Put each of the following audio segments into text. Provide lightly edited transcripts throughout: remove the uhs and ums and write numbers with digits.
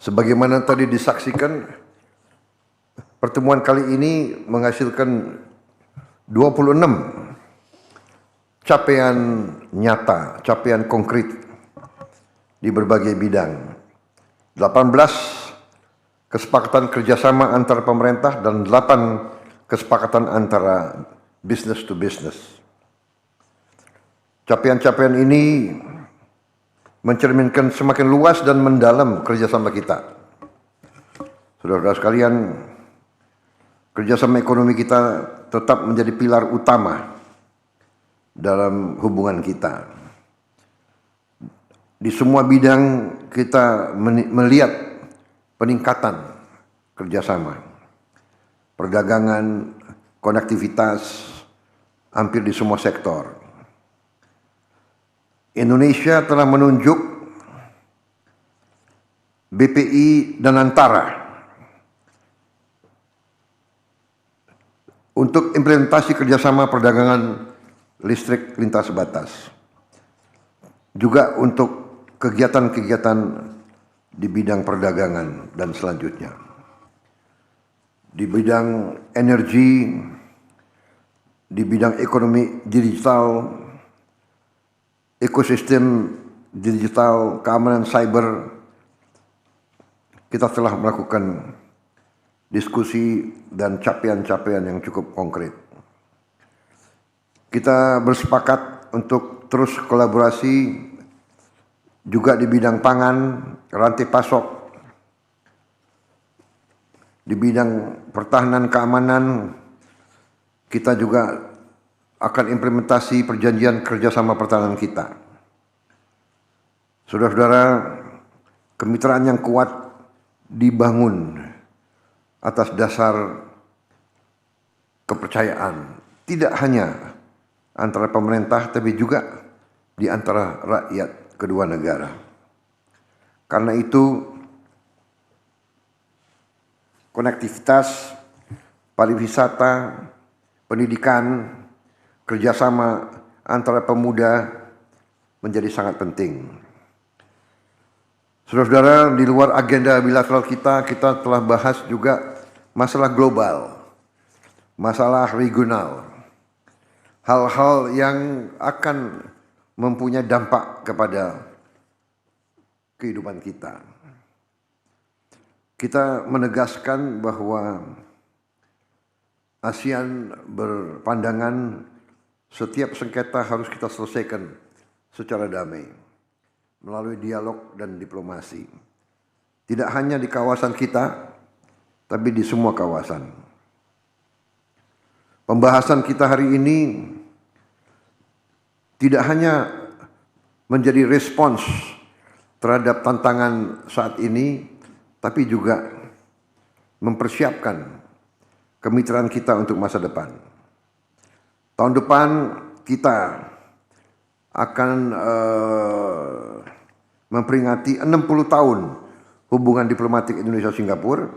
Sebagaimana tadi disaksikan, pertemuan kali ini menghasilkan 26 capaian nyata, capaian konkret di berbagai bidang. 18 kesepakatan kerjasama antara pemerintah dan 8 kesepakatan antara business to business. Capaian-capaian ini mencerminkan semakin luas dan mendalam kerjasama kita. Saudara-saudara sekalian, kerjasama ekonomi kita tetap menjadi pilar utama dalam hubungan kita. Di semua bidang kita melihat peningkatan kerjasama, perdagangan, konektivitas, hampir di semua sektor. Indonesia telah menunjuk BPI dan Antara untuk implementasi kerjasama perdagangan listrik lintas batas. Juga untuk kegiatan-kegiatan di bidang perdagangan dan selanjutnya. Di bidang energi, di bidang ekonomi digital, ekosistem digital, keamanan cyber, kita telah melakukan diskusi dan capaian-capaian yang cukup konkret. Kita bersepakat untuk terus kolaborasi juga di bidang pangan, rantai pasok, di bidang pertahanan keamanan. Kita juga akan implementasi perjanjian kerjasama pertahanan kita. Saudara-saudara, kemitraan yang kuat dibangun atas dasar kepercayaan, tidak hanya antara pemerintah tapi juga di antara rakyat kedua negara. Karena itu, konektivitas, pariwisata, pendidikan, kerjasama antara pemuda menjadi sangat penting. Saudara-saudara, di luar agenda bilateral kita telah bahas juga masalah global, masalah regional, hal-hal yang akan mempunyai dampak kepada kehidupan kita. Kita menegaskan bahwa ASEAN berpandangan setiap sengketa harus kita selesaikan secara damai melalui dialog dan diplomasi. Tidak hanya di kawasan kita, tapi di semua kawasan. Pembahasan kita hari ini tidak hanya menjadi respons terhadap tantangan saat ini, tapi juga mempersiapkan kemitraan kita untuk masa depan. Tahun depan kita akan memperingati 60 tahun hubungan diplomatik Indonesia-Singapura,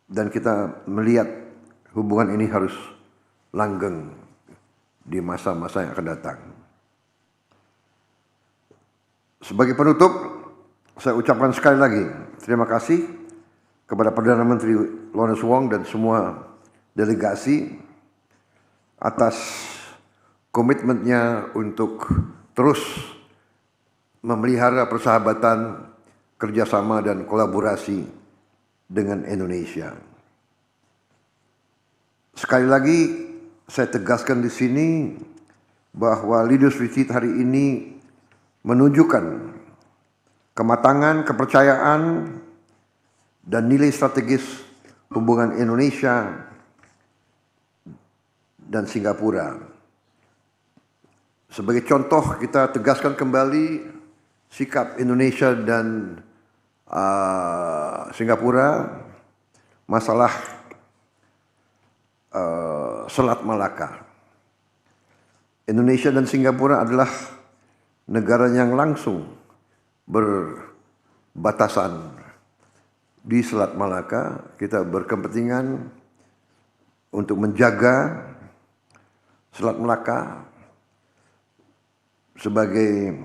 dan kita melihat hubungan ini harus langgeng di masa-masa yang akan datang. Sebagai penutup, saya ucapkan sekali lagi terima kasih kepada Perdana Menteri Lawrence Wong dan semua delegasi atas komitmennya untuk terus memelihara persahabatan, kerjasama dan kolaborasi dengan Indonesia. Sekali lagi saya tegaskan di sini bahwa Leaders Retreat hari ini menunjukkan kematangan, kepercayaan, dan nilai strategis hubungan Indonesia dan Singapura. Sebagai contoh, kita tegaskan kembali sikap Indonesia dan Singapura masalah Selat Malaka. Indonesia dan Singapura adalah negara yang langsung berbatasan di Selat Malaka. Kita berkepentingan untuk menjaga Selat Malaka sebagai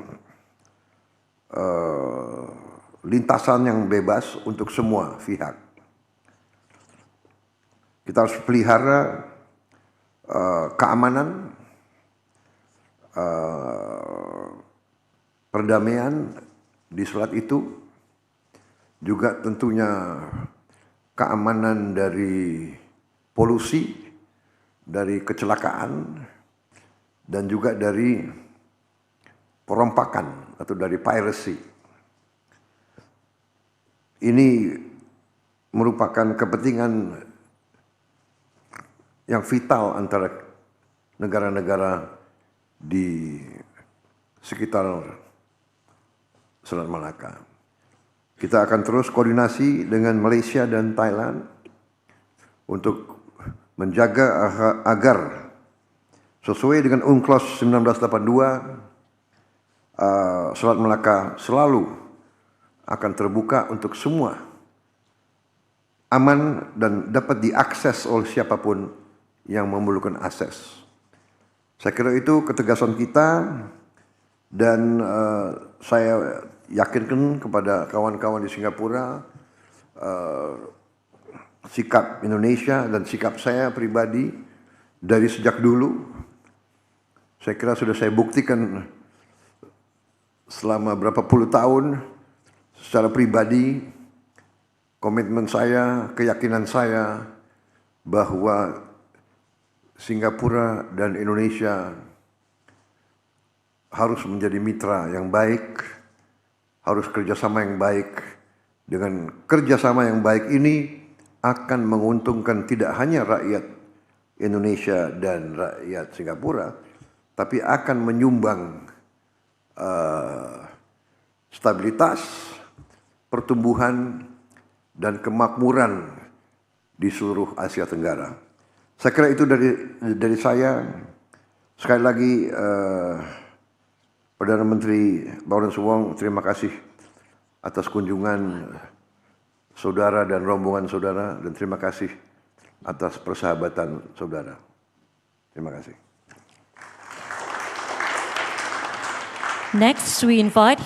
lintasan yang bebas untuk semua pihak. Kita harus pelihara keamanan, perdamaian di Selat itu, juga tentunya keamanan dari polusi, dari kecelakaan, dan juga dari perompakan atau dari piracy. Ini merupakan kepentingan yang vital antara negara-negara di sekitar Selat Malaka. Kita akan terus koordinasi dengan Malaysia dan Thailand untuk menjaga agar sesuai dengan UNCLOS 1982, Selat Malaka selalu akan terbuka untuk semua, aman dan dapat diakses oleh siapapun yang memerlukan akses. Saya kira itu ketegasan kita, dan saya yakinkan kepada kawan-kawan di Singapura, sikap Indonesia dan sikap saya pribadi dari sejak dulu, saya kira sudah saya buktikan selama berapa puluh tahun secara pribadi, komitmen saya, keyakinan saya bahwa Singapura dan Indonesia harus menjadi mitra yang baik, harus kerjasama yang baik. Dengan kerjasama yang baik ini akan menguntungkan tidak hanya rakyat Indonesia dan rakyat Singapura, tapi akan menyumbang stabilitas, pertumbuhan, dan kemakmuran di seluruh Asia Tenggara. Saya kira itu dari saya. Sekali lagi, Perdana Menteri Lawrence Wong, terima kasih atas kunjungan saudara dan rombongan saudara, dan terima kasih atas persahabatan saudara. Terima kasih. Next, we invite